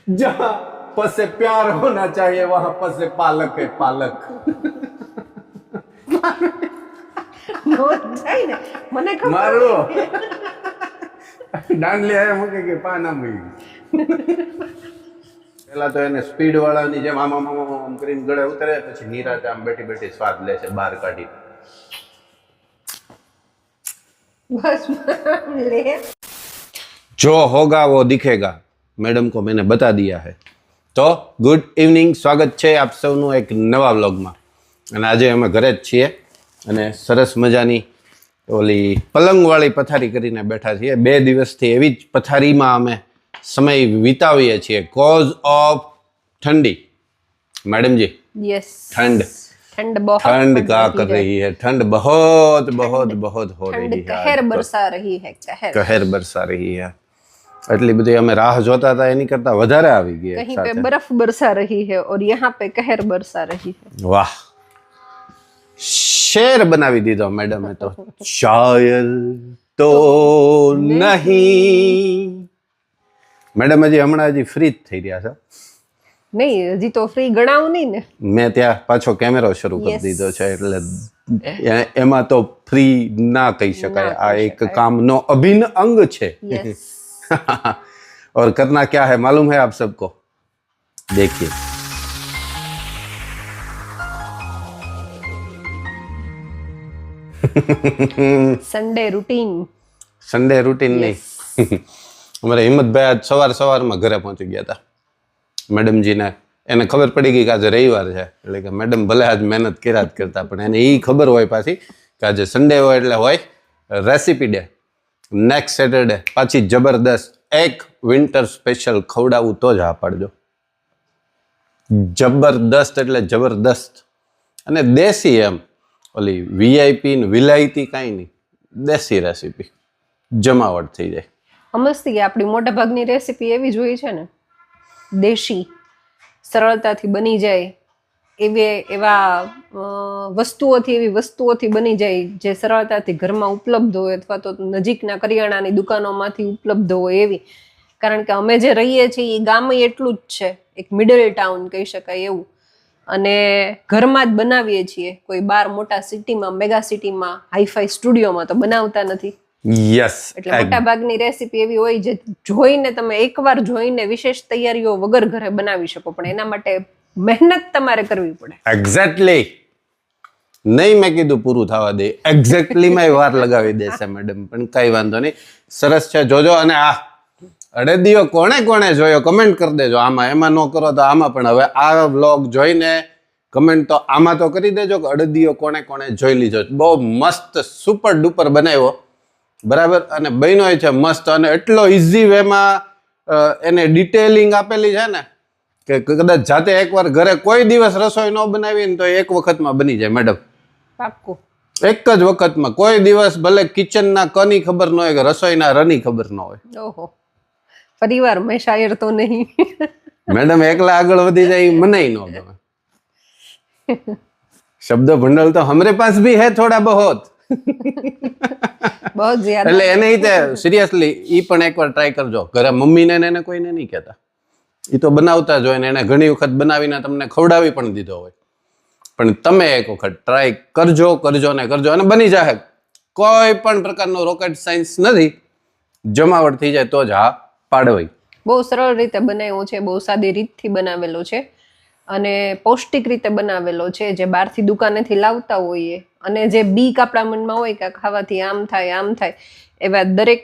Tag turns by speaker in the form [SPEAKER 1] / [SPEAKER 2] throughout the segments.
[SPEAKER 1] जहाँ पस से प्यार होना चाहिए वहां पस से पालक है पालक.
[SPEAKER 2] નો થાય ને મને ખબર
[SPEAKER 1] मारो દાંડલી આયા મૂકે કે પાના મૂકી. પેલા તો એને સ્પીડ વાળાની જેમ આમ આમ આમ આમ કરીને ગળે ઉતરે, પછી નિરાતે આમ બેઠી બેઠી સ્વાદ લે છે બહાર કાઢી.
[SPEAKER 2] બસ લે
[SPEAKER 1] जो होगा वो दिखेगा, मैडम को मैंने बता दिया है. तो ગુડ ઇવનિંગ, સ્વાગત છે આપ સૌનું એક નવા વ્લોગમાં. અને આજે અમે ઘરે જ છીએ અને સરસ મજાની ઓલી પલંગવાળી પથારી કરીને બેઠા છીએ. 2 દિવસથી એવી જ પથારીમાં અમે સમય વિતાવીએ છીએ કોઝ ઓફ ठंडी. मैडम जी
[SPEAKER 2] यस
[SPEAKER 1] ठंड
[SPEAKER 2] ठंड बहुत
[SPEAKER 1] ठंड क्या कर रही है, ठंड बहुत बहुत बहुत हो रही
[SPEAKER 2] ठंड
[SPEAKER 1] है,
[SPEAKER 2] कहर बरसा रही है
[SPEAKER 1] कहर बरसा रही है. એટલી બધી અમે રાહ જોતા હતા એની કરતા વધારે આવી ગઈ
[SPEAKER 2] कहीं पे बर्फ बरसा रही है और यहाँ पे कहर बरसा रही है.
[SPEAKER 1] વાહ, શેર બનાવી દીધો મેડમે તો. શાયર તો નહીં. મેડમ હજી હમણાં ફ્રી જ થઈ રહ્યા છે.
[SPEAKER 2] नहीं हजी तो फ्री गणाव नहीं ने.
[SPEAKER 1] મેં ત્યાં પાછો કેમેરો શરૂ કરી દીધો છે એટલે એમાં તો ફ્રી ના કહી શકાય. આ એક કામનો અભિન્ન અંગ છે.
[SPEAKER 2] यस
[SPEAKER 1] और करना क्या है मालूम है आप सबको, देखिए.
[SPEAKER 2] Sunday routine.
[SPEAKER 1] संडे रूटीन नहीं. અમારે હિંમતભાઈ આજ સવારમાં ઘરે પહોંચી ગયા હતા. મેડમજીને એને ખબર પડી ગઈ કે આજે રવિવાર છે, એટલે કે મેડમ ભલે આજ મહેનત કર્યા જ કરતા પણ એને એ ખબર હોય પાછી કે આજે સન્ડે હોય એટલે હોય રેસીપી ડે. નેક્સ્ટ સેટરડે પાછી જબરદસ્ત એક વિન્ટર સ્પેશિયલ ખવડાવું તો જ હા પાડજો. જબરદસ્ત એટલે જબરદસ્ત અને દેશી, એમ ઓલી વીઆઈપી ને વિલાયતી કાંઈ નહીં, દેશી રેસીપી જમાવટ થઈ જાય.
[SPEAKER 2] સમજતી કે આપણી મોટા ભાગની રેસીપી એવી જ હોય છે ને, દેશી, સરળતાથી બની જાય એવા એવી વસ્તુઓથી બની જાય જે સરળતાથી ઘરમાં ઉપલબ્ધ હોય અથવા તો નજીકના કરિયાણાની દુકાનોમાંથી ઉપલબ્ધ હોય એવી. કારણ કે અમે જે રહીએ છીએ એ ગામ એટલું જ છે, એક મિડલ ટાઉન કહી શકાય એવું, અને ઘરમાં જ બનાવીએ છીએ. કોઈ બાર મોટા સિટીમાં, મેગા સિટીમાં, હાઈફાઈ સ્ટુડિયોમાં તો બનાવતા નથી.
[SPEAKER 1] યસ,
[SPEAKER 2] એટલે મોટા ભાગની રેસીપી એવી હોય જે જોઈને તમે એકવાર જોઈને વિશેષ તૈયારીઓ વગર ઘરે બનાવી શકો, પણ એના માટે મહેનત તમારે કરવી પડે.
[SPEAKER 1] એક્ઝેક્ટલી. નહીં, મેં કીધું પૂરું થવા દે. એક્ઝેક્ટલી માં વાર લગાવી દેશે મેડમ, પણ કઈ વાંધો નહીં, સરસ છે. જોજો. અને આ અડદિયો કોણે કોણે જોયો કમેન્ટ કરી દેજો. આમાં એમાં ન કરો તો આમાં પણ. હવે આ વ્લોગ જોઈને કમેન્ટ તો આમાં તો કરી દેજો કે અડદિયો કોણે કોણે જોઈ લીધો. બહુ મસ્ત સુપર ડુપર બનાવ્યો, બરાબર, અને બન્યો છે મસ્ત. અને એટલો ઇઝી વેમાં એને ડિટેલિંગ આપેલી છે ને કે કદાચ જાતે એકવાર ઘરે કોઈ દિવસ રસોઈ ન બનાવી ને તો એક વખતમાં બની જાય મેડમ.
[SPEAKER 2] પાક્કું.
[SPEAKER 1] એક જ વખતમાં. કોઈ દિવસ ભલે કિચનના કની ખબર ન હોય કે રસોઈના રની ખબર ન હોય.
[SPEAKER 2] ઓહો, પરિવાર મેં શાયર તો નહીં.
[SPEAKER 1] મેડમ એકલા આગળ વધી જાય મને ન ગમે. શબ્દ ભંડોળ તો હમરે પાસ ભી હે થોડા બહોત.
[SPEAKER 2] બહુ જ્યાદા.
[SPEAKER 1] એટલે એને સિરિયસલી ઈ પણ એકવાર ટ્રાય કરજો ઘરે. મમ્મીને ને એને કોઈને નહીં કહેતા, એ તો બનાવતા જ હોય ને એને ઘણી વખત બનાવીને તમને ખવડાવી પણ દીધો હોય. પણ તમે એક વખત ટ્રાય કરજો ને કરજો અને બની જાય. કોઈ પણ પ્રકારનો રોકેટ સાયન્સ નથી, જમાવટ થઈ જાય તો જ હા પાડવાય.
[SPEAKER 2] બહુ સરળ રીતે બનાવ્યો છે, બહુ સાદી રીતથી બનાવેલો છે અને પૌષ્ટિક રીતે બનાવેલો છે. જે બહારથી દુકાનેથી લાવતા હોઈએ અને જે બીક આપણા મનમાં હોય કે ખાવાથી આમ થાય એવા દરેક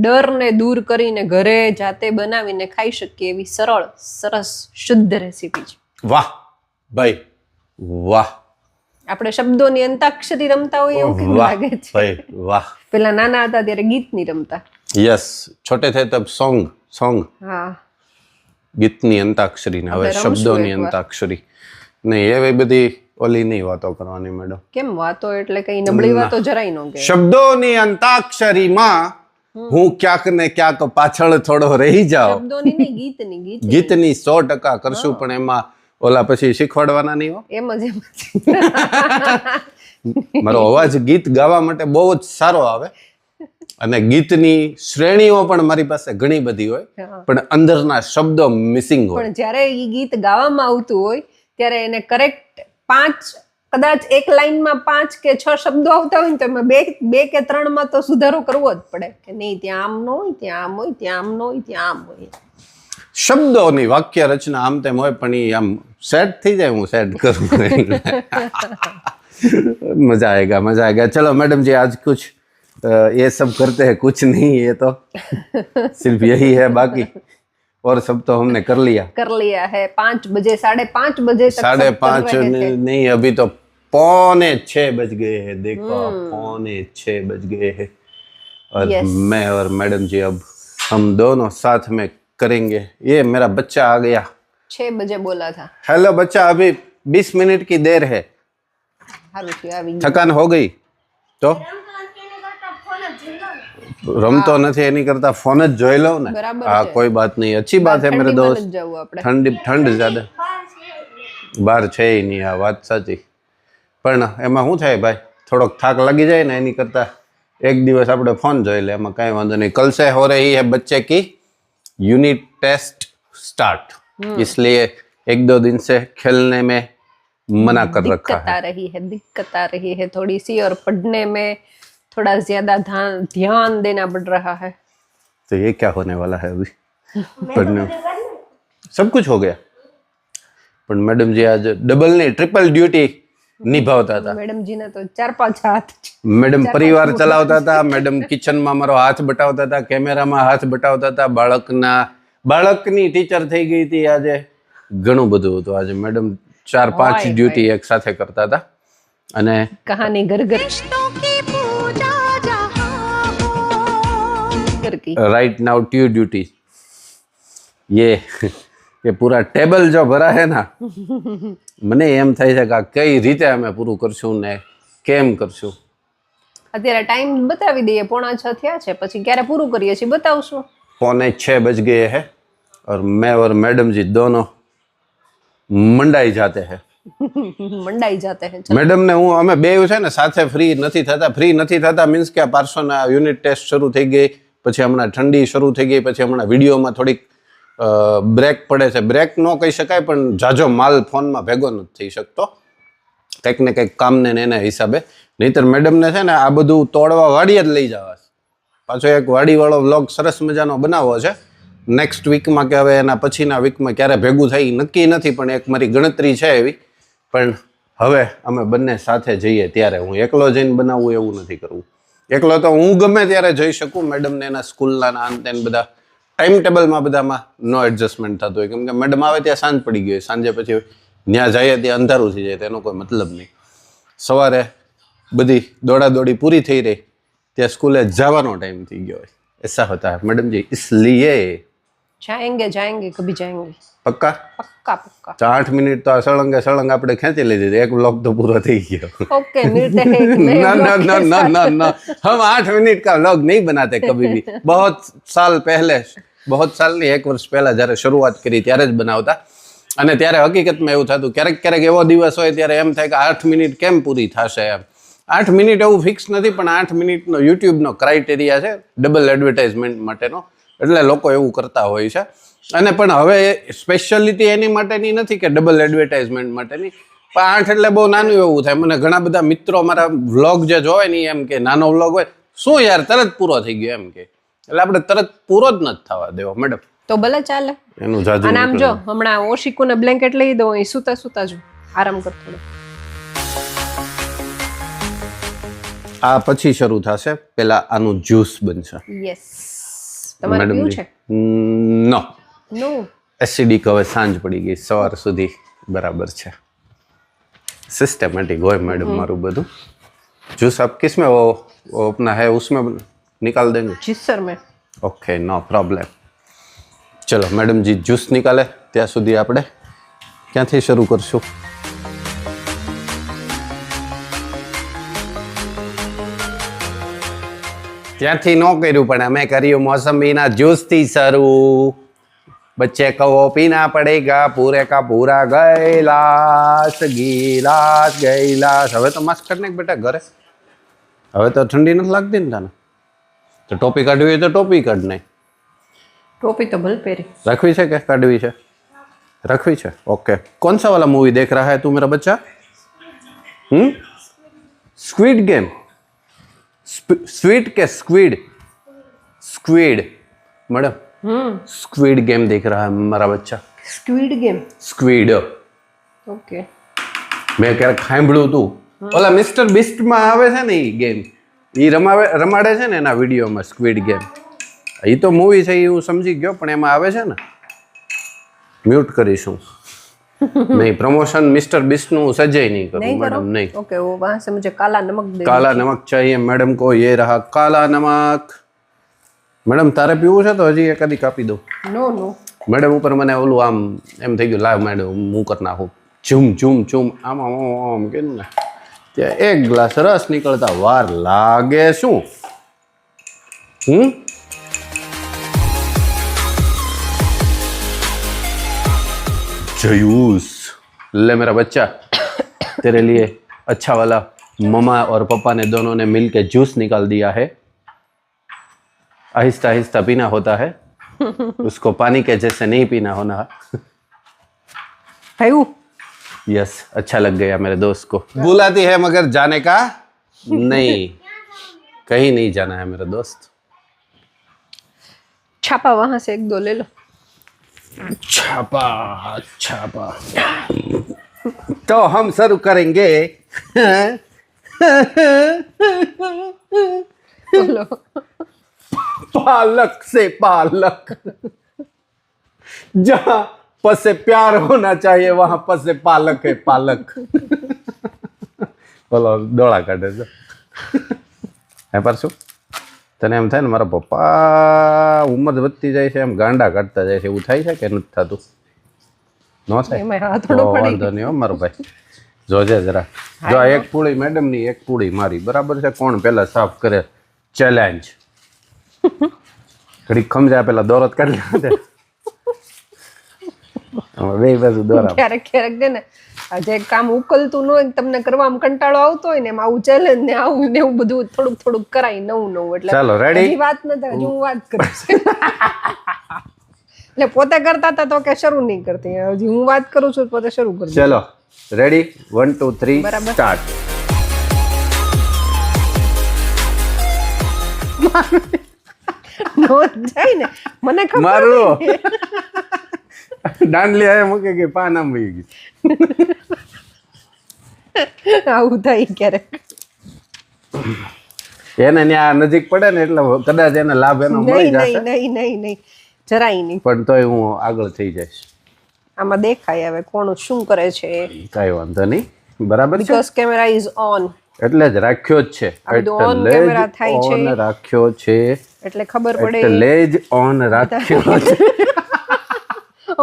[SPEAKER 2] ડરને દૂર કરીને ઘરે જાતે બનાવીને ખાઈ શકીએ એવી સરળ, સરસ, શુદ્ધ રેસીપી છે.
[SPEAKER 1] વાહ ભાઈ વાહ.
[SPEAKER 2] આપણે શબ્દોની અંતાક્ષરી રમતા હોઈએ એવું કેમ લાગે છે?
[SPEAKER 1] ભાઈ વાહ.
[SPEAKER 2] પેલા નાના હતા ત્યારે ગીતની રમતા.
[SPEAKER 1] યસ, છોટે થે તબ સોંગ.
[SPEAKER 2] હા,
[SPEAKER 1] ગીતની અંતાક્ષરી ને હવે શબ્દોની અંતાક્ષરી નહીં. એવી બધી ઓલી નહીં વાતો કરવાની મેડમ.
[SPEAKER 2] કેમ વાતો? એટલે કઈ નબળી વાતો જરાય ન કે.
[SPEAKER 1] શબ્દોની અંતાક્ષરીમાં હું ક્યાંક ને ક્યાંક પાછળ થોડો રહી જાઉં.
[SPEAKER 2] શબ્દોની નહીં, ગીતની.
[SPEAKER 1] ગીતની 100% કરશું, પણ એમાં ઓલા પછી શીખવાડવાના નહીં હો.
[SPEAKER 2] એમ જ
[SPEAKER 1] મારો અવાજ ગીત ગાવા માટે બહુ જ સારો આવે અને ગીતની શ્રેણીઓ પણ મારી પાસે ઘણી બધી હોય,
[SPEAKER 2] હા.
[SPEAKER 1] પણ અંદરના શબ્દો મિસિંગ હોય.
[SPEAKER 2] પણ જ્યારે એ ગીત ગાવામાં આવતું હોય ત્યારે એને કરેક્ટ 5, કદાચ એક લાઈનમાં 5 કે 6 શબ્દો આવતા હોય ને તો એમાં બે કે 3 માં તો સુધારો કરવો જ પડે કે નહીં, ત્યાં આમ ન હોય, ત્યાં આમ હોય, ત્યાં આમ ન હોય, ત્યાં આમ હોય.
[SPEAKER 1] શબ્દોની વાક્ય રચના આમ તેમ હોય, પણ એ આમ સેટ થઈ જાય, હું સેટ કરું. मजा आएगा. चलो मैडम जी, आज कुछ ये सब करते हैं, कुछ नहीं, ये तो सिर्फ यही है, बाकी और सब तो हमने कर लिया
[SPEAKER 2] है. 5 बजे 5:30 बजे तक सब कर
[SPEAKER 1] 5:30
[SPEAKER 2] रहे थे.
[SPEAKER 1] नहीं, अभी तो 5:45 बज गए हैं. देखो 5:45 बज गए हैं और
[SPEAKER 2] Yes.
[SPEAKER 1] मैं और मैडम जी अब हम दोनों साथ में करेंगे. ये मेरा बच्चा आ गया.
[SPEAKER 2] 6 बजे बोला था.
[SPEAKER 1] हेलो बच्चा, अभी 20 मिनट की देर है.
[SPEAKER 2] સારું થયું આવી ગયું.
[SPEAKER 1] थकान हो गई तो રમતો નથી એની કરતા ફોન જ જોઈ લઉં ને.
[SPEAKER 2] બરાબર
[SPEAKER 1] હા,
[SPEAKER 2] છે.
[SPEAKER 1] કોઈ બાત નહીં, अच्छी बात है मेरे
[SPEAKER 2] ઠંડીમાં
[SPEAKER 1] दोस्त.
[SPEAKER 2] નથી જવું આપણે.
[SPEAKER 1] ठंड ज्यादा બહાર છે ય નહીં, આ વાત સાચી. પણ એમાં શું થાય ભાઈ, થોડોક થાક લાગી જાય ને, એની કરતા એક દિવસ આપણે ફોન જોઈ લે, એમાં કાંઈ વાંધો નહીં. कल से हो रही है बच्चे की यूनिट टेस्ट स्टार्ट, इसलिए 1-2 दिन से खेलने में मना कर रखा है.
[SPEAKER 2] दिक्कत आ रही है थोड़ी सी, और पढ़ने में थोड़ा ज्यादा ध्यान देना पड़ रहा है.
[SPEAKER 1] तो ये क्या होने वाला है अभी पढ़ने में? सब कुछ हो गया, पर मैडम जी आज डबल नहीं ट्रिपल ड्यूटी નિભાવતા હતા.
[SPEAKER 2] મેડમ જી ને તો 4-5 હાથ છે.
[SPEAKER 1] મેડમ પરિવાર ચલાવતા હતા, મેડમ કિચનમાં મારો હાથ બટાવતા હતા, કેમેરામાં હાથ બટાવતા હતા, બાળકની ટીચર થઈ ગઈ હતી આજે. ઘણું બધું હતું આજે. મેડમ 4-5 ડ્યુટી એક સાથે કરતા હતા. અને
[SPEAKER 2] કહાની ઘર ઘર की
[SPEAKER 1] राइट नाउ ट्यू ड्यूटी ये पूरा टेबल जो भरा है ना, મને એમ થાય છે કે આ કઈ રીતે અમે પૂરું કરશું ને કેમ કરશું.
[SPEAKER 2] અત્યારે ટાઈમ બતાવી દઈએ, 5:45 થયા છે, પછી ક્યારે પૂરું કરીએ છીએ બતાવશું.
[SPEAKER 1] 5:45 बज गए हैं और मैं और मैडम जी दोनों મંડાઈ જાતે हैं.
[SPEAKER 2] મંડાઈ જાતે હે.
[SPEAKER 1] મેડમ ને હું અમે બે છે ને સાથે ફ્રી નથી થતા મીન્સ કે આ પાર્સોના યુનિટ ટેસ્ટ શરૂ થઈ ગઈ, પછી હમણાં ઠંડી શરૂ થઈ ગઈ, પછી હમણાં વિડીયોમાં થોડીક બ્રેક પડે છે. બ્રેક ન કહી શકાય, પણ જાજો માલ ફોનમાં ભેગો નથી થઈ શકતો, કંઈક ને કંઈક કામને ને એના હિસાબે. નહીતર મેડમને છે ને આ બધું તોડવા વાડીએ જ લઈ જવા. પાછો એક વાડીવાળો વ્લોગ સરસ મજાનો બનાવવો છે નેક્સ્ટ વીકમાં, કે હવે એના પછીના વીકમાં ક્યારે ભેગું થાય નક્કી નથી, પણ એક મારી ગણતરી છે એવી. પણ હવે અમે બંને સાથે જઈએ ત્યારે, હું એકલો જઈને બનાવવું એવું નથી કરવું. એકલો તો હું ગમે ત્યારે જઈ શકું, મેડમને એના સ્કૂલના અંતે બધા ટાઈમ ટેબલમાં બધામાં નો એડજસ્ટમેન્ટ થતું હોય, કેમ કે મેડમ આવે ત્યાં સાંજ પડી ગઈ હોય, સાંજે પછી ત્યાં જઈએ ત્યાં અંધારું થઈ જાય, તેનો કોઈ મતલબ નહીં. સવારે બધી દોડાદોડી પૂરી થઈ રહી, ત્યાં સ્કૂલે જવાનો ટાઈમ થઈ ગયો હોય. ऐसा होता है मैडम जी, इसलिए
[SPEAKER 2] जाएंगे कभी जाएंगे.
[SPEAKER 1] पक्का
[SPEAKER 2] पक्का.
[SPEAKER 1] तो 8 मिनट तो सળંગે આપણે ખેંચી લીધી, એક બ્લોગ તો પૂરો થઈ ગયો.
[SPEAKER 2] ओके, मिलते हैं एक नए
[SPEAKER 1] ना
[SPEAKER 2] ब्लॉग
[SPEAKER 1] ना
[SPEAKER 2] के
[SPEAKER 1] ना ना
[SPEAKER 2] साथ.
[SPEAKER 1] ना ना हम 8 मिनट का व्लॉग नहीं बनाते कभी भी. बहुत साल नहीं, 1 વર્ષ પહેલા જ્યારે શરૂઆત કરી ત્યારે જ બનાવતા. અને ત્યારે હકીકતમાં એવું થતું, ક્યારેક એવો દિવસ હોય ત્યારે એમ થાય કે 8 મિનિટ કેમ પૂરી થશે એમ. 8 મિનિટ એવું ફિક્સ નથી, પણ 8 મિનિટનો યુટ્યુબનો ક્રાઇટેરિયા છે ડબલ એડવર્ટાઇઝમેન્ટ માટેનો, એટલે લોકો એવું કરતા હોય છે. અને પણ હવે સ્પેશિયાલિટી એની માટેની નથી કે ડબલ એડવર્ટાઇઝમેન્ટ માટેની, પણ 8 એટલે બહુ નાનું એવું થાય. મને ઘણા બધા મિત્રો મારા વ્લોગ જે જોવે ને એમ કે નાનો વ્લોગ હોય, શું યાર તરત પૂરો થઈ ગયો એમ કે. એટલે આપણે તરત પૂરો જ નથી થવા દેવો મેડમ,
[SPEAKER 2] તો ભલે ચાલે.
[SPEAKER 1] એનું જાજુ
[SPEAKER 2] અને આમ જો હમણાં ઓશિકુને બ્લેન્કેટ લઈ દો, એ સુતા જો આરામ કરતો.
[SPEAKER 1] આ પછી શરૂ થશે, પેલા આનું જ્યુસ બનશે.
[SPEAKER 2] યસ. તમારે પીવું છે?
[SPEAKER 1] નો
[SPEAKER 2] नो
[SPEAKER 1] એસિડિક હવે સાંજ પડી ગઈ, સવાર સુધી બરાબર છે. सिस्टमेटिक હોય मैडम मारू બધું. जूस आप किस में वो अपना है उसमें निकाल देंगे?
[SPEAKER 2] जिसर में.
[SPEAKER 1] Okay, no problem. चलो मैडम जी जूस निकाले ત્યાં સુધી આપણે ક્યાંથી શરૂ કરશું? ત્યાંથી ન કર્યું, પણ અમે કર્યું મોસંબીના જ્યુસથી શરૂ. बच्चे को वो पीना पड़ेगा पूरे का पूरा गैलास गीलास गैलास. હવે તો માસ્ક કાઢ નાખ બેટા ઘરે, હવે તો ઠંડી નથી લાગતી ને તને? તો ટોપી કાઢવી હોય તો ટોપી કાઢ નહીં.
[SPEAKER 2] टोपी तो भल पहरी.
[SPEAKER 1] रखवी है क्या काढ़वी है रखवी है ओके. कौन सा वाला मूवी देख रहा है तू मेरा बच्चा? स्क्विड गेम स्वीट के squid squid madam squid game देख रहा है हमारा बच्चा.
[SPEAKER 2] Squid game.
[SPEAKER 1] Squid
[SPEAKER 2] okay.
[SPEAKER 1] મેં ક્યારેક સાંભળ્યું હતું ઓલા મિસ્ટર બીસ્ટમાં આવે છે ને એ ગેમ એ રમાડે છે ને એના વિડીયોમાં સ્ક્વિડ ગેમ. એ તો મૂવી છે એ હું સમજી ગયો પણ એમાં આવે છે ને મ્યુટ કરીશું नहीं प्रमोशन मिस्टर बिस्टू सजे नहीं करूँ मैडम नहीं.
[SPEAKER 2] ओके वो वहाँ से मुझे काला नमक दे.
[SPEAKER 1] काला नमक चाहिए मैडम को. ये रहा काला नमक. मैडम तारे पीવું છે તો હજી એકાદી કાપી દો.
[SPEAKER 2] नो नो
[SPEAKER 1] મેડમ ઉપર મને ઓલું આમ એમ થઈ ગયું લાવ મેડમ હું કરી નાખું ઝૂમ ઝૂમ ઝૂમ આમ આમ આમ કીધું ને ત્યાં એક ગ્લાસ રસ નીકળતા વાર લાગે શું. जयूस ले मेरा बच्चा तेरे लिए अच्छा वाला मम्मा और पापा ने दोनों ने मिलके जूस निकाल दिया है. आहिस्ता आहिस्ता पीना होता है उसको पानी के जैसे नहीं पीना होना. यस अच्छा लग गया मेरे दोस्त को. बुलाती है मगर जाने का नहीं कहीं नहीं जाना है मेरा दोस्त.
[SPEAKER 2] छापा वहां से एक दो ले लो.
[SPEAKER 1] छापा छापा तो हम शुरू करेंगे.
[SPEAKER 2] बोलो.
[SPEAKER 1] पालक से पालक जहाँ प से प्यार होना चाहिए वहां प से पालक है पालक. બોલો ડોળા કાઢે છે હે પરસુ તને એમ થાય ને મારા પપ્પા ઉંમર વધતી જાય છે એમ ગાંડા કાઢતા જાય છે એવું થાય છે કે નથી થતું? નો થાય
[SPEAKER 2] એમાં હાથોડો પડી
[SPEAKER 1] વાંધો નહીં હો મારો ભાઈ. જોજે જરા જો આ એક પૂળી મેડમ ની એક પૂળી મારી બરાબર છે. કોણ પેલા સાફ કરે ચેલેન્જ. ઘડી ખમજા પેલા દોરત કાઢી લે બે બાજુ દોરા.
[SPEAKER 2] ક્યારેક ક્યારેક છે ને આ જે કામ ઉકલતું ન હોય તમને કરવામાં કંટાળો આવતો હોય ને એમ આવું ચેલેન્જ ને આવું ને એવું બધું થોડુંક થોડુંક કરાય નવું નવું. એટલે
[SPEAKER 1] ચાલો રેડી.
[SPEAKER 2] હજી વાત ન થાય હજુ હું વાત કરું છું. એટલે પોતે કરતા હતા તો કે શરૂ નહીં કરતી હજી હું વાત કરું છું પોતે શરૂ કરું.
[SPEAKER 1] ચલો રેડી 1 2 3
[SPEAKER 2] બરાબર.
[SPEAKER 1] સ્ટાર્ટ.
[SPEAKER 2] નો જાય ને મને ખબર
[SPEAKER 1] મારો દાંડલી આયા મૂકે કે પાન આમ વહી ગઈ.
[SPEAKER 2] આવું થાય ક્યારેક.
[SPEAKER 1] એને ત્યાં નજીક પડે ને એટલે કદાચ એને લાભ એનો મળી
[SPEAKER 2] નહીં
[SPEAKER 1] જશે
[SPEAKER 2] નહીં નહીં નહીં જરાય નહીં.
[SPEAKER 1] પણ તોય હું આગળ થઈ જઈશ.
[SPEAKER 2] આમાં દેખાય હવે કોણ શું કરે છે.
[SPEAKER 1] કઈ વાંધો નહીં બરાબર છે.
[SPEAKER 2] બીકોઝ કેમેરા ઇઝ ઓન
[SPEAKER 1] એટલે જ રાખ્યો જ છે.
[SPEAKER 2] આ બધું on camera થાય છે.
[SPEAKER 1] ઓન રાખ્યો છે
[SPEAKER 2] એટલે ખબર પડે.
[SPEAKER 1] એટલે જ ઓન રાખ્યો છે.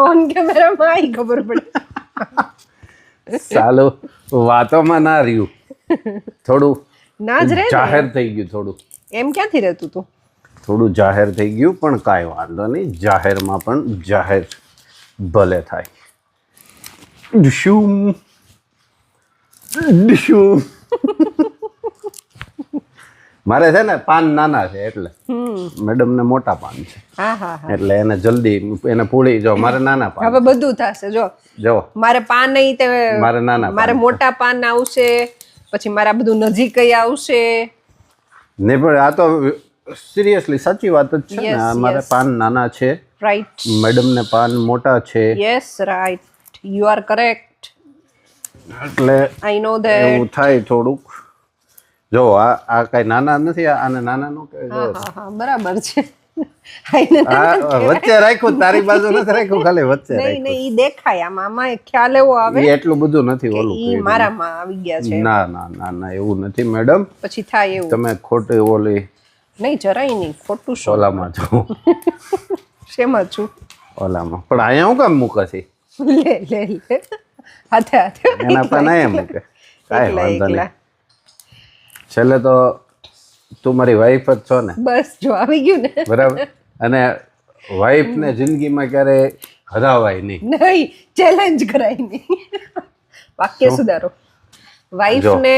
[SPEAKER 2] ઓન કેમેરામાં આઈ ખબર પડે.
[SPEAKER 1] ચાલો વાતોમાં ના રહ્યું થોડું
[SPEAKER 2] ના જ રે ને.
[SPEAKER 1] જાહેર થઈ ગયું થોડું.
[SPEAKER 2] એમ ક્યાંથી રહેતું તું.
[SPEAKER 1] થોડું જાહેર થઈ ગયું પણ કાંઈ વાંધો નહીં. જાહેરમાં પણ જાહેર ભલે થાય. ડિશુમ ડિશુમ. મારે છે ને પાન નાના છે એટલે મેડમ ને મોટા પાન છે
[SPEAKER 2] હા હા હા.
[SPEAKER 1] એટલે એને જલ્દી એને પૂળી જો મારે નાના પાન
[SPEAKER 2] હવે બધું થશે જો
[SPEAKER 1] જો
[SPEAKER 2] મારે પાન નહીં તે
[SPEAKER 1] મારે નાના
[SPEAKER 2] મારે
[SPEAKER 1] પાન
[SPEAKER 2] મોટા પાન આવશે પછી મારે આ બધું નજીક આવશે.
[SPEAKER 1] નહીં પણ આ તો સિરિયસલી સાચી વાત જ છે ને.
[SPEAKER 2] Yes,
[SPEAKER 1] આ મારે
[SPEAKER 2] yes.
[SPEAKER 1] પાન નાના છે
[SPEAKER 2] રાઈટ.
[SPEAKER 1] મેડમ ને પાન મોટા છે
[SPEAKER 2] yes right you are correct.
[SPEAKER 1] એટલે
[SPEAKER 2] આઈ નો ધેટ.
[SPEAKER 1] એવું થાય થોડુંક. જો આ કઈ નાના નથી આને નાના નો કે
[SPEAKER 2] હા હા હા બરાબર છે. આઈને
[SPEAKER 1] આ વચ્ચે રાખ્યું તારી બાજુ નથી રાખ્યું ખાલી વચ્ચે
[SPEAKER 2] નહીં
[SPEAKER 1] રાખ્યું.
[SPEAKER 2] નહીં ઈ દેખાય આમાં એક ખ્યાલ એવો આવે
[SPEAKER 1] એ એટલું બધું નથી ઓલું
[SPEAKER 2] ઈ
[SPEAKER 1] કર્યું.
[SPEAKER 2] મારામાં આવી ગયા છે
[SPEAKER 1] ના ના ના ના એવું નથી મેડમ.
[SPEAKER 2] પછી થાય એવું.
[SPEAKER 1] તમે ખોટી ઓલી
[SPEAKER 2] નહીં જરાય નહીં ખોટું શું
[SPEAKER 1] ઓલામાં છો
[SPEAKER 2] શેમાં છું.
[SPEAKER 1] ઓલામાં પણ અહીંયા હું કામ મૂકે છે
[SPEAKER 2] લે લે લે હાથે હાથે
[SPEAKER 1] એના પણ અહીંયા મૂકે કાંઈ
[SPEAKER 2] એકલા
[SPEAKER 1] વાંધો
[SPEAKER 2] એકલા.
[SPEAKER 1] નહીં. છેલ્લે તો તું મારી વાઈફ જ છો ને
[SPEAKER 2] બસ જો આવી ગયું ને.
[SPEAKER 1] બરાબર. અને વાઈફ ને જિંદગીમાં ક્યારે હરાવાય નહીં.
[SPEAKER 2] નહીં ચેલેન્જ કરાય નહીં. વાક્ય સુધારો. વાઈફ
[SPEAKER 1] જો.
[SPEAKER 2] ને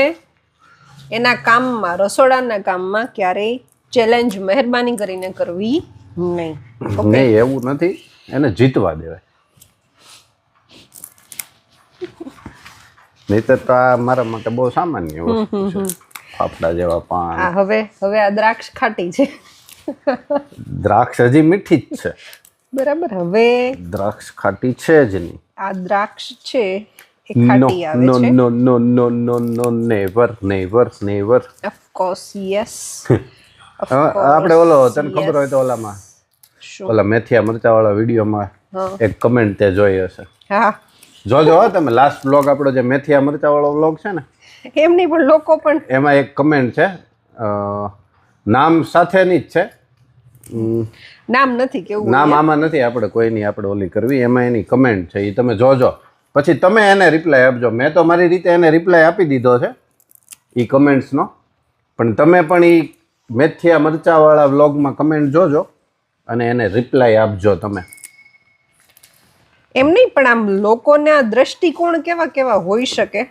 [SPEAKER 2] એના કામમાં રસોડાના કામમાં ક્યારેય ચેલેન્જ મહેરબાની કરીને કરવી નહીં.
[SPEAKER 1] નહીં એવું નથી, એને જીતવા દેવાય. નહીતર તો આ મારા માટે બહુ સામાન્ય વસ્તુ છે. ફાફડા જેવા પાન.
[SPEAKER 2] હવે આ દ્રાક્ષ ખાટી છે.
[SPEAKER 1] દ્રાક્ષ હજી મીઠી જ છે.
[SPEAKER 2] બરાબર. હવે
[SPEAKER 1] દ્રાક્ષ ખાટી છે જ નહીં.
[SPEAKER 2] આ દ્રાક્ષ છે એ
[SPEAKER 1] નો
[SPEAKER 2] ખાટી આવે
[SPEAKER 1] નો
[SPEAKER 2] છે.
[SPEAKER 1] No no no no no never never never.
[SPEAKER 2] Of course yes.
[SPEAKER 1] આપણે ઓલો તને ખબર હોય તો ઓલામાં ઓલા મેથિયા મરચા વાળા વિડીયોમાં એક કમેન્ટ તે જોઈ હશે.
[SPEAKER 2] હા
[SPEAKER 1] જોજો હો તમે. લાસ્ટ બ્લોગ આપણો જે મેથિયા મરચા વાળો બ્લોગ છે ને
[SPEAKER 2] એમ નહીં પણ લોકો પણ
[SPEAKER 1] એમાં એક કમેન્ટ છે, નામ સાથેની જ છે.
[SPEAKER 2] નામ નથી કેવું.
[SPEAKER 1] નામ આમાં નથી આપણે કોઈની આપણે ઓલી કરવી. એમાં એની કમેન્ટ છે, એ તમે જોજો પછી તમે એને રિપ્લાય આપજો. મેં તો મારી રીતે એને રિપ્લાય આપી દીધો છે એ કમેન્ટ્સનો, પણ તમે પણ એ મેથિયા મરચાવાળા વ્લોગમાં કમેન્ટ જોજો અને એને રિપ્લાય આપજો તમે.
[SPEAKER 2] એમ નહીં પણ આમ લોકોના દ્રષ્ટિકોણ કેવા કેવા હોઈ શકે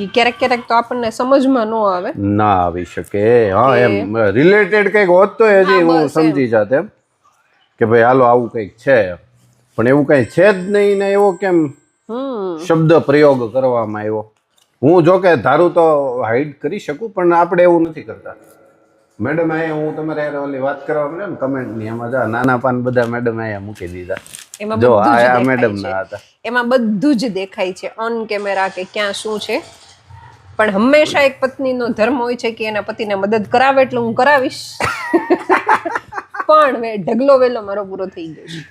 [SPEAKER 2] એ ક્યારેક ક્યારેક તો આપણને સમજમાં ન આવે.
[SPEAKER 1] ના આવી શકે. હા એમ રિલેટેડ કંઈક હોત તો હજી હું સમજી જાત એમ કે ભાઈ હાલો આવું કંઈક છે, પણ એવું કંઈ છે જ નહીં ને એવો કેમ શબ્દ પ્રયોગ કરવામાં આવ્યો. હું જો કે ધારું તો હાઈડ કરી શકું, પણ આપણે એવું નથી કરતા. મેડમ અહીંયા હું તમારે ઓલી વાત કરવા મળ્યો ને કમેન્ટની, એમાં જા નાના પાન બધા મેડમ અહીંયા મૂકી દીધા.
[SPEAKER 2] એમાં
[SPEAKER 1] જો
[SPEAKER 2] બધું જ
[SPEAKER 1] આ
[SPEAKER 2] દેખાય
[SPEAKER 1] મેડમ
[SPEAKER 2] છે.
[SPEAKER 1] ના હતા.
[SPEAKER 2] એમાં બધું જ દેખાય છે ઓન કેમેરા કે ક્યાં શું છે. પણ હંમેશા એક પત્નીનો ધર્મ હોય છે કે એના પતિને મદદ કરાવે એટલે હું કરાવીશ. પણ ઢગલો વેલો મારો પૂરો થઈ ગયો છે.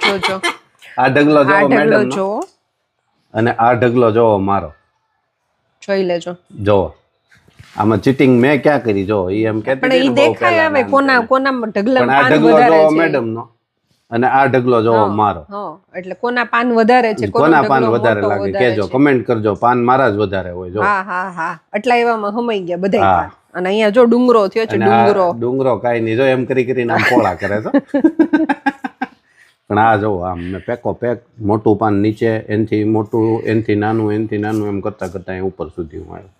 [SPEAKER 2] જોજો
[SPEAKER 1] આ ઢગલો
[SPEAKER 2] આ
[SPEAKER 1] જોવો
[SPEAKER 2] ઢગલો
[SPEAKER 1] મેડમ
[SPEAKER 2] જો
[SPEAKER 1] અને આ ઢગલો જોવો મારો.
[SPEAKER 2] જોઈ લેજો.
[SPEAKER 1] જોવો આમાં ચીટિંગ મેં ક્યાં કરી? જો એ એમ કહેતી
[SPEAKER 2] પણ
[SPEAKER 1] હતી
[SPEAKER 2] એ
[SPEAKER 1] ને બહુ
[SPEAKER 2] દેખાય
[SPEAKER 1] પહેલા
[SPEAKER 2] હવે
[SPEAKER 1] નામ
[SPEAKER 2] કોના
[SPEAKER 1] કરીને.
[SPEAKER 2] કોના ઢગલા
[SPEAKER 1] પણ આ
[SPEAKER 2] પાન
[SPEAKER 1] ઢગલો
[SPEAKER 2] વધારે
[SPEAKER 1] જોવો
[SPEAKER 2] છે.
[SPEAKER 1] મેડમનો અને આ ઢગલો જોવો મારો.
[SPEAKER 2] હા એટલે કોના પાન વધારે છે,
[SPEAKER 1] કોના પાન
[SPEAKER 2] ઢગલો
[SPEAKER 1] વધારે
[SPEAKER 2] મોટો
[SPEAKER 1] લાગે
[SPEAKER 2] વધારે
[SPEAKER 1] કેજો,
[SPEAKER 2] છે.
[SPEAKER 1] કમેન્ટ કરજો. પાન મારા જ વધારે હોય. જો
[SPEAKER 2] હા હા હા એટલા એવામાં હમાઈ ગયા બધા
[SPEAKER 1] હા.
[SPEAKER 2] પાન. અને અહીંયા જો ડુંગરો થયો છે.
[SPEAKER 1] અને
[SPEAKER 2] ડુંગરો
[SPEAKER 1] આ ડુંગરો કાંઈ નહીં, જો એમ કરી કરીને આમ પોળા કરે છે. પણ આ જો આમ મેં પેકો પેક મોટું પાન નીચે, એનથી મોટું, એનથી નાનું એમ કરતા કરતા અહીં ઉપર સુધી હું આવ્યો.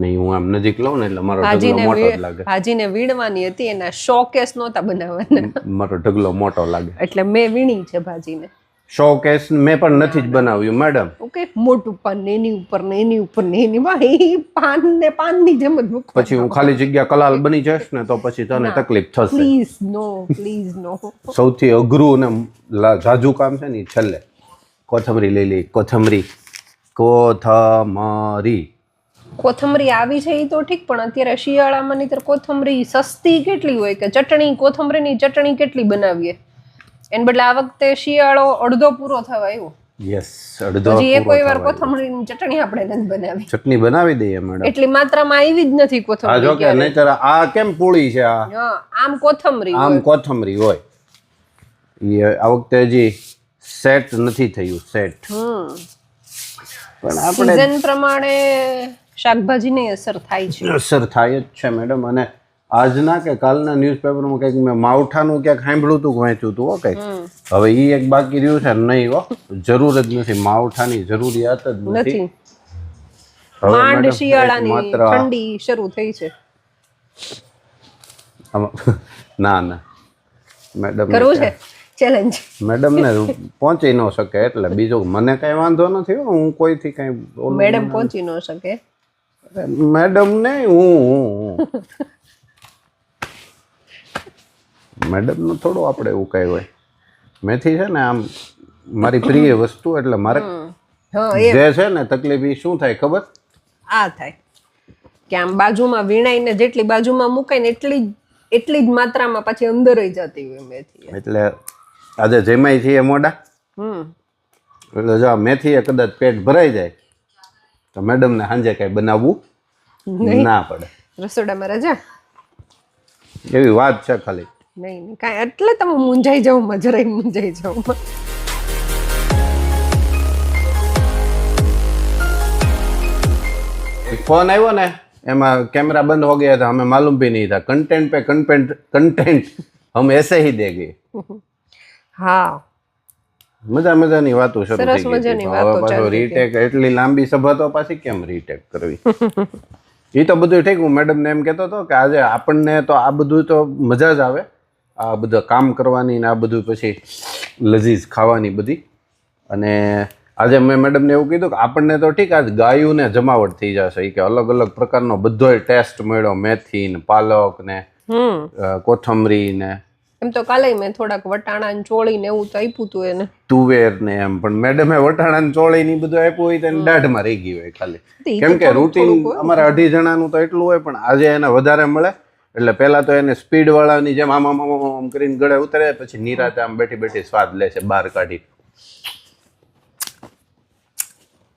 [SPEAKER 1] નહીં હું આમ નજીક લઉં ને એટલે મારો ઢગલો મોટો જ લાગે.
[SPEAKER 2] ભાજીને વીણવાની હતી, એના શોકેસ નહોતા બનાવવાના
[SPEAKER 1] મારો ઢગલો મોટો લાગે.
[SPEAKER 2] એટલે મેં વીણી છે ભાજીને.
[SPEAKER 1] શો કેસ મેં પણ નથી જ બનાવ્યું મેડમ.
[SPEAKER 2] ઓકે મોટું પાન ને એની ઉપર ને એની ઉપર ને એની પાન ને પાનની જેમ જ મૂકવા.
[SPEAKER 1] પછી હું ખાલી જગ્યા કલાલ બની જઈશ ને તો પછી તને તકલીફ થશે.
[SPEAKER 2] પ્લીઝ નો
[SPEAKER 1] સૌથી અઘરું ને ઝાઝું કામ છે ને ઈ છેલ્લે. કોથમરી લઈ લે. કોથમરી
[SPEAKER 2] કોથમરી આવી છે એ તો ઠીક, પણ અત્યારે શિયાળામાં નહીંતર કોથમરી સસ્તી કેટલી હોય કે ચટણી, કોથમરીની ચટણી કેટલી બનાવીએ. એને બદલે આ વખતે શિયાળો અડધો પૂરો થવા આવ્યો.
[SPEAKER 1] યસ અડધો
[SPEAKER 2] હજી
[SPEAKER 1] પૂરો
[SPEAKER 2] કોઈ વાર
[SPEAKER 1] થવા
[SPEAKER 2] કોથમરીની ચટણી આપણે નથી બનાવી.
[SPEAKER 1] ચટણી બનાવી દઈએ મેડમ.
[SPEAKER 2] એટલી માત્રામાં આવી જ નથી
[SPEAKER 1] આ
[SPEAKER 2] કોથમરી.
[SPEAKER 1] જો કે નહીતર આ કેમ પૂળી છે? આ
[SPEAKER 2] હા આમ કોથમરી
[SPEAKER 1] આમ કોથમરી હોય. ઈ આ વખતે હજી સેટ નથી થયું. સેટ પણ આપણે
[SPEAKER 2] સીઝન પ્રમાણે શાકભાજીની અસર થાય છે.
[SPEAKER 1] અસર થાય જ છે મેડમ. અને આજના કે કાલના ન્યૂઝપેપરમાં કંઈક મેં માવઠાનું ક્યાંક સાંભળ્યું હતું, વાંચ્યું હતું. ઓકે હવે ઈ એક બાકી રહ્યું છે. નહીં હો, જરૂર જ નથી. માવઠાની જરૂરિયાત જ નથી.
[SPEAKER 2] નથી.
[SPEAKER 1] હવે
[SPEAKER 2] માંડ
[SPEAKER 1] મેડમ
[SPEAKER 2] શિયાળાની
[SPEAKER 1] માત્ર
[SPEAKER 2] ઠંડી શરૂ થઈ છે.
[SPEAKER 1] ના મેડમ
[SPEAKER 2] કરવું છે ચેલેન્જ.
[SPEAKER 1] મેડમ ને પહોંચી ન શકે એટલે બીજું મને કઈ વાંધો નથી હો. હું કોઈથી કઈ
[SPEAKER 2] મેડમ પહોંચી ન શકે.
[SPEAKER 1] મેડમ ને હું મેડમ નું થોડું આપણે એવું કઈ હોય. મેથી છે ને આમ મારી પ્રિય વસ્તુ એટલે મારે
[SPEAKER 2] હા
[SPEAKER 1] જે છે ને તકલીફ ઈ શું થાય ખબર?
[SPEAKER 2] આ થાય કે આમ બાજુમાં વીણાઈને જેટલી બાજુમાં મુકાય ને એટલી જ માત્રામાં પાછી અંદર જતી હોય મેથી.
[SPEAKER 1] એટલે આજે જેમાય છે એ મોડા એટલે જો મેથી કદાચ પેટ ભરાઈ જાય તો મેડમ ને સાંજે કઈ બનાવવું ના પડે.
[SPEAKER 2] રસોડામાં રજા
[SPEAKER 1] એવી વાત છે ખાલી.
[SPEAKER 2] નહીં કાંઈ એટલે તમે મૂંઝાઈ જાવ, જરાય મૂંઝાઈ જાવ.
[SPEAKER 1] फोन આવ્યો ને એમાં कैमरा बंद हो गया था, हमें मालूम भी नहीं था. कंटेंट पे कंटेंट हम ऐसे ही देंगे.
[SPEAKER 2] હા
[SPEAKER 1] મજાની વાતો શરૂ
[SPEAKER 2] સરસ
[SPEAKER 1] થઈ ગઈ
[SPEAKER 2] મજાની
[SPEAKER 1] હતી.
[SPEAKER 2] વાતો
[SPEAKER 1] હવે પાછો
[SPEAKER 2] ચાલતી હતી.
[SPEAKER 1] રીટેક એટલી લાંબી સભા તો પાછી કેમ રીટેક કરવી? એ તો બધું ઠીક. હું મેડમને એમ કહેતો હતો કે આજે આપણને તો આ બધું તો મજા જ આવે, આ બધા કામ કરવાની ને આ બધું પછી લઝીઝ ખાવાની બધી. અને આજે મેં મેડમને એવું કીધું કે આપણને તો ઠીક આજ ગાયું ને જમાવટ થઈ જશે. ઈ કે અલગ અલગ પ્રકારનો બધોય ટેસ્ટ મળ્યો, મેથી ને પાલક ને કોથમરી ને
[SPEAKER 2] એમ તો કાલે મેં થોડાક વટાણા ને ચોળી ને એવું તો આપ્યું હતું એને.
[SPEAKER 1] તુવેર ને એમ. પણ મેડમે વટાણા ને ચોળી ની બધું આપ્યું હોય તો એને દાઢમાં રહી ગયું હોય ખાલી. કેમ કે રૂટીન અમારા 2.5 જણાનું તો એટલું હોય, પણ આજે એને વધારે મળે. એટલે પેલા તો એને સ્પીડ વાળાની જેમ આમ આમ આમ આમ કરીને ગળે ઉતરે, પછી નિરાતે આમ બેઠી બેઠી સ્વાદ લે છે બહાર કાઢી.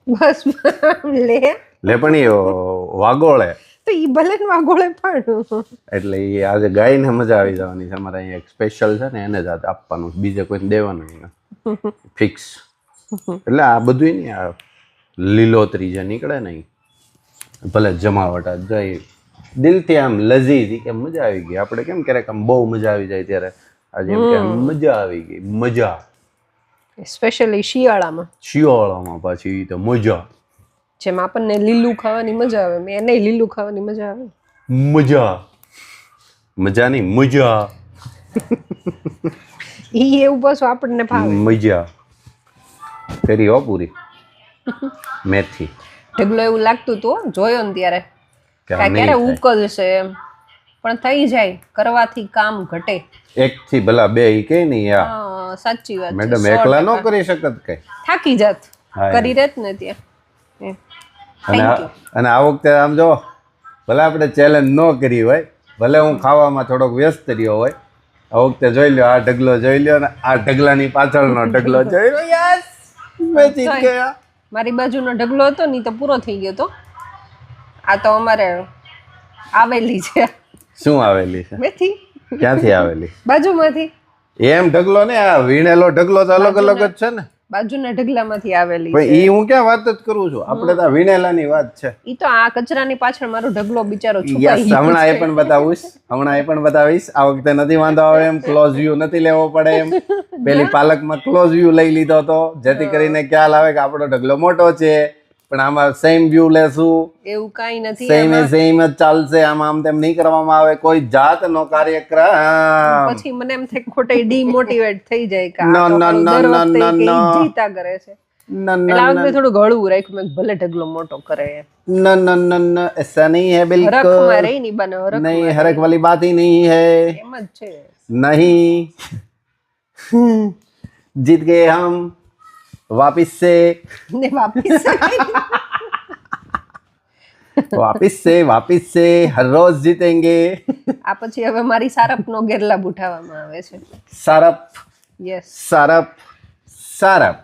[SPEAKER 2] બસ લે
[SPEAKER 1] પણ એ વાગોળે
[SPEAKER 2] તો ઈ ભલે ને વાગોળે પણ
[SPEAKER 1] એટલે એ આજે ગાયને મજા આવી જવાની છે. અમારે અહીંયા એક સ્પેશિયલ છે ને એને જ આજે આપવાનું, બીજે કોઈને દેવાનું નહીં, ફિક્સ. એટલે આ બધું નહીં, આ લીલોતરી જે નીકળે ને ઈ ભલે જમાવટ આ જાય દિલથી આમ લઝીઝ, કે મજા આવી ગઈ. આપણે કેમ ક્યારેક આમ બહુ મજા આવી જાય ત્યારે આજે એમ કે મજા આવી ગઈ. મજા
[SPEAKER 2] સ્પેશિયલી શિયાળામાં,
[SPEAKER 1] શિયાળામાં પાછી તો મજા.
[SPEAKER 2] જેમ આપણને લીલું ખાવાની મજા આવે, મેં એને લીલું ખાવાની મજા આવે.
[SPEAKER 1] મજા નહીં, મજા.
[SPEAKER 2] ઈ એવું પાછું આપણને ભાવે.
[SPEAKER 1] મજા ફેરી હો પૂરી. મેથી
[SPEAKER 2] ઢગલો એવું લાગતું હતું જોયો ને ત્યારે
[SPEAKER 1] કે આ
[SPEAKER 2] ક્યારે ઉકળશે એમ, પણ થઈ જાય. કરવાથી કામ ઘટે.
[SPEAKER 1] એક થી ભલા બે ઈ કે નહીં યાર.
[SPEAKER 2] હા, સાચી વાત છે.
[SPEAKER 1] મેડમ એકલા ન કરી શકત કઈ.
[SPEAKER 2] થાકી જાત
[SPEAKER 1] હા,
[SPEAKER 2] કરી રહેત ને ત્યાં.
[SPEAKER 1] અને આ વખતે આમ જો ભલે આપણે ચેલેન્જ ન કરી હોય, ભલે હું ખાવામાં થોડોક વ્યસ્ત રહ્યો હોય, આ વખતે જોઈ લ્યો આ ઢગલો જોઈ લ્યો ને આ ઢગલાની પાછળનો ઢગલો જોઈ લો. યસ, મેં જીત ગયા.
[SPEAKER 2] મારી બાજુનો ઢગલો હતો ને ઈ તો પૂરો થઈ ગયો તો. આ તો અમારે આવેલી છે.
[SPEAKER 1] શું આવેલી છે?
[SPEAKER 2] મેથી
[SPEAKER 1] ક્યાંથી આવેલી?
[SPEAKER 2] બાજુમાંથી.
[SPEAKER 1] એમ ઢગલો ને, આ વીણેલો ઢગલો તો અલગ અલગ જ છે ને.
[SPEAKER 2] બાજુના ઢગલામાંથી આવેલી
[SPEAKER 1] પણ ઈ હું ક્યાં વાત જ કરું છું, આપણે તો વીણેલાની વાત છે.
[SPEAKER 2] ઈ તો આ કચરાની પાછળ મારો ઢગલો બિચારો
[SPEAKER 1] યસ,
[SPEAKER 2] છુપાઈ ગયો.
[SPEAKER 1] હમણાં એ પણ બતાવીશ. આ વખતે નથી વાંધો આવે એમ, ક્લોઝ વ્યૂ નથી લેવો પડે એમ. પેલી પાલકમાં ક્લોઝ વ્યૂ લઈ લીધો તો જેથી કરીને ખ્યાલ આવે કે આપણો ઢગલો મોટો છે. પણ આમાં સેમ વ્યૂ લેશું,
[SPEAKER 2] એવું કાઈ નથી.
[SPEAKER 1] સેમ જ ચાલશે. આમાં આમ તેમ નહીં કરવામાં આવે કોઈ જાતનો કાર્યક્રમ.
[SPEAKER 2] પછી મને એમ થાય ખોટી ડીમોટિવેટ થઈ જાય કે
[SPEAKER 1] No,
[SPEAKER 2] આ તો
[SPEAKER 1] no,
[SPEAKER 2] દર
[SPEAKER 1] no,
[SPEAKER 2] વખતે
[SPEAKER 1] no,
[SPEAKER 2] કે ઈ
[SPEAKER 1] no.
[SPEAKER 2] જીતા કરે છે.
[SPEAKER 1] ન
[SPEAKER 2] એટલે આ વખતે થોડું ગળવું રાખ્યું, મેં ભલે ઢગલો મોટો કરે.
[SPEAKER 1] ન ऐसा नहीं है बिल्कुल.
[SPEAKER 2] હરખમાં રહી ની બને હરખ
[SPEAKER 1] नहीं, हरक वाली बात ही नहीं है.
[SPEAKER 2] એમ જ છે.
[SPEAKER 1] नहीं, जीत गए हम वापिस से.
[SPEAKER 2] ને
[SPEAKER 1] वापिस से हर रोज जीतेंगे.
[SPEAKER 2] આ પછી હવે મારી સારપનો ગેરલાભ ઉઠાવવામાં આવે છે.
[SPEAKER 1] सारप
[SPEAKER 2] યસ.
[SPEAKER 1] सारप.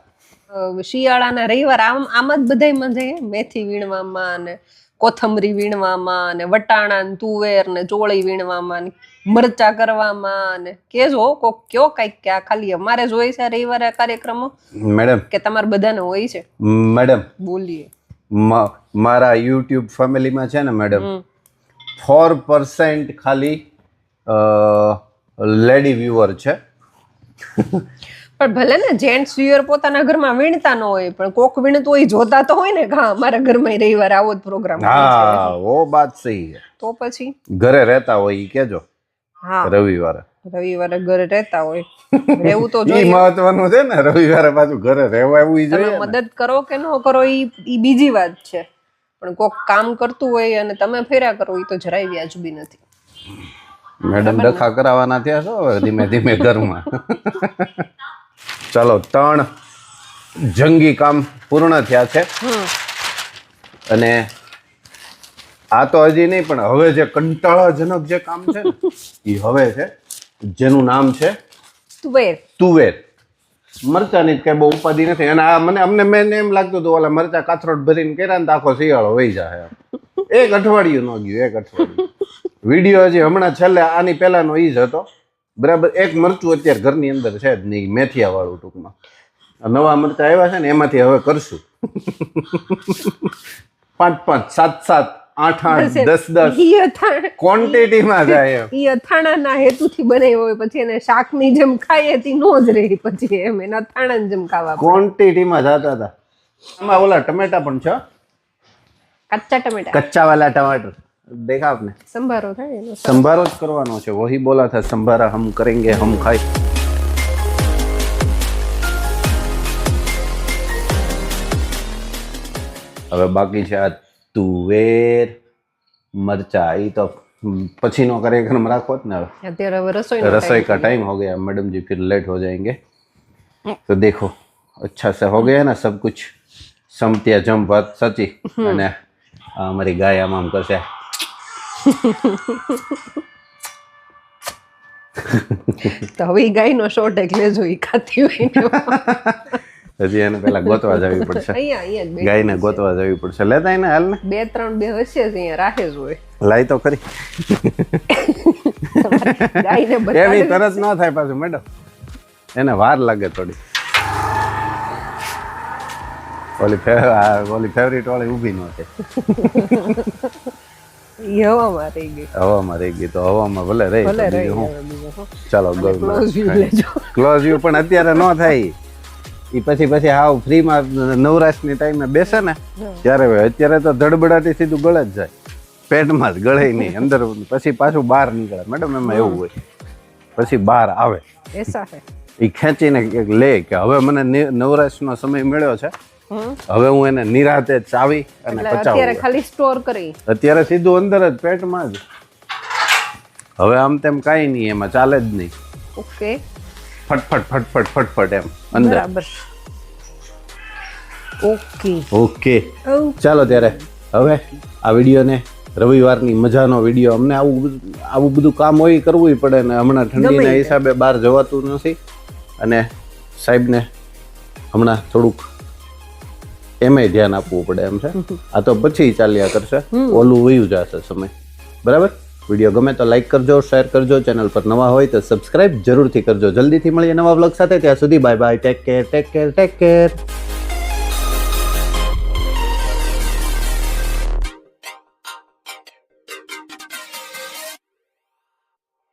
[SPEAKER 2] શિયાળાના રવિવાર આમ જ બધાય મજા. મેથી વીણવામાં ને કોથમરી વીણવામાં ને વટાણા ને તુવેર ને ચોળી વીણવામાં ને મરચા કરવામાં ને કેજો કોક કયો કઈક કે આ ખાલી અમારે જ હોય છે રવિવારે કાર્યક્રમો
[SPEAKER 1] મેડમ
[SPEAKER 2] કે તમારે બધાને હોય છે?
[SPEAKER 1] મેડમ
[SPEAKER 2] બોલીએ.
[SPEAKER 1] મારા યુટ્યુબ ફેમિલીમાં છે ને મેડમ 4% ખાલી લેડી વ્યુઅર છે.
[SPEAKER 2] પણ ભલે ને જેન્ટ્સ વ્યુઅર પોતાના ઘરમાં વીણતા ન હોય, પણ કોક વીણતું હોય જોતા તો હોય ને કે હા અમારા ઘરમાં રવિવારે આવો જ પ્રોગ્રામ હોય છે.
[SPEAKER 1] હા, વો બાત સહી હે.
[SPEAKER 2] તો પછી
[SPEAKER 1] ઘરે રહેતા હોય ઈ કેજો.
[SPEAKER 2] હા,
[SPEAKER 1] રવિવારે
[SPEAKER 2] ઘરે રહેતા હોય રહેવું તો
[SPEAKER 1] ઈ
[SPEAKER 2] જોઈએ.
[SPEAKER 1] મહત્વનું છે ને, રવિવારે પાછું ઘરે રહેવા એવું ઈ
[SPEAKER 2] તમે
[SPEAKER 1] જોઈએ ને.
[SPEAKER 2] મદદ કરો કે ન કરો ઈ બીજી વાત છે, પણ કોક કામ કરતું હોય અને તમે ફેર્યા કરો ઈ તો જરાય વ્યાજબી નથી.
[SPEAKER 1] મેડમ ડખા કરાવવાના થયા છો હવે ધીમે ધીમે ઘરમાં. ચાલો, 3 જંગી કામ પૂર્ણ થયા છે. અને આ તો હજી નહીં, પણ હવે જે કંટાળાજનક જે કામ છે ને એ હવે છે, જેનું નામ છે તુવેર. મરચાની કઈ બહુ ઉપાધિ નથી. અને આ મેં એમ લાગતું હતું ઓલા મરચા કાથરોટ ભરીને કર્યા ને તો આખો શિયાળો વહી જાય. એક અઠવાડિયું ન ગયું, એક અઠવાડિયું. વિડીયો હજી હમણાં છેલ્લે આની પહેલાનો ઈ જ હતો બરાબર. એક મરચું અત્યારે ઘરની અંદર છે જ નહીં, મેથિયા વાળું. ટૂંકમાં નવા મરચા આવ્યા છે ને એમાંથી હવે કરશું 5-5, 7-7 8 10
[SPEAKER 2] ઈ અથાણ
[SPEAKER 1] ક્વોન્ટિટીમાં જાય એમ.
[SPEAKER 2] ઈ અથાણાના હેતુથી બનાવ્યો હોય પછી એને શાકની જેમ ખાઈએ તી નો જ રહી પછી એમ એને અથાણાની જેમ ખાવા પડે.
[SPEAKER 1] ક્વોન્ટિટીમાં જતા હતા. આમાં ઓલા ટમેટા પણ છે,
[SPEAKER 2] કચ્ચા ટમેટા
[SPEAKER 1] કચ્ચા વાલા ટમાટર દેખા આપને.
[SPEAKER 2] સંભારો થાય એનો.
[SPEAKER 1] સંભારો જ કરવાનો છે, વહી બોલા था संभारा हम करेंगे हम खाए. હવે બાકી છે આ તુવેર મરચા, એ તો પછીનો કાર્યક્રમ રાખો જ ને. હવે
[SPEAKER 2] અત્યારે હવે
[SPEAKER 1] रसोई का टाइम हो गया मैडम जी, फिर लेट हो जाएंगे. तो देखो अच्छा से हो गया ना सब कुछ, समत्या जम बात सची. અને આ અમારી ગાય આમ કરશે.
[SPEAKER 2] તો હવે ઈ ગાયનો શોર્ટ એક લેજો ઈ ખાતી હોય ને.
[SPEAKER 1] હજી એને પેલા ગોતવા જવી પડશે,
[SPEAKER 2] અહીંયા જ
[SPEAKER 1] ગાયને ગોતવા જવી પડશે. લેતા એને હાલ ને,
[SPEAKER 2] 2-3 હશે જ અહીંયા રાખે જ હોય.
[SPEAKER 1] લાઈ તો ખરી.
[SPEAKER 2] ગાયને
[SPEAKER 1] એવી
[SPEAKER 2] બતાવી
[SPEAKER 1] તરત ન થાય પાછું મેડમ, એને વાર લાગે થોડી. ઓલી ફેવરિટ વાળી ઊભી ન થાય.
[SPEAKER 2] ઈ હવામાં રહી ગઈ.
[SPEAKER 1] હવામાં રહી ગઈ તો હવામાં ભલે રહી.
[SPEAKER 2] ભલે રહી
[SPEAKER 1] બીજું
[SPEAKER 2] હવે બીજું શું.
[SPEAKER 1] શું? ચાલો
[SPEAKER 2] Close view લેજો.
[SPEAKER 1] ક્લોઝ વ્યૂ પણ અત્યારે ન થાય. ઈ પછી હાવ ફ્રીમાં નવરાશની ટાઈમે બેસે ને ત્યારે હોય. અત્યારે તો ધડબડાટી સીધું ગળે જ જાય, પેટમાં જ ગળે નહીં અંદર, પછી પાછું બહાર નીકળે. મેડમ એમાં એવું હોય, પછી બહાર આવે
[SPEAKER 2] એસા હે.
[SPEAKER 1] એ ખેંચીને એક લે કે હવે મને નવરાશનો સમય મળ્યો છે, હવે હું એને નિરાતે ચાવી અને
[SPEAKER 2] એટલે અત્યારે
[SPEAKER 1] પચાવું.
[SPEAKER 2] ખાલી સ્ટોર કરી.
[SPEAKER 1] અત્યારે સીધું અંદર જ પેટમાં જ. હવે આમ તેમ કાંઈ નહીં, એમાં ચાલે જ નહીં.
[SPEAKER 2] ઓકે
[SPEAKER 1] ફટફટ ફટફટ ફટફટ એમ અંદર.
[SPEAKER 2] બરાબર. ઓકે
[SPEAKER 1] ઓકે ચાલો ત્યારે હવે આ વિડીયોને, રવિવારની મજાનો વિડીયો, અમને આવું બધું કામ હોય કરવું પડે ને હમણાં ઠંડીના હિસાબે બહાર જવાતું નથી, અને સાહેબને હમણાં થોડુંક એમાંય ધ્યાન આપવું પડે એમ છે. આ તો પછી ચાલ્યા કરશે, ઓલું વયું જશે સમય. બરાબર. વિડીયો ગમે તો લાઈક કરજો, શેર કરજો, ચેનલ પર નવા હોય તો સબસ્ક્રાઇબ જરૂરથી કરજો. જલ્દીથી મળીએ નવા વ્લોગ સાથે, ત્યાં સુધી bye bye, take care take care take care.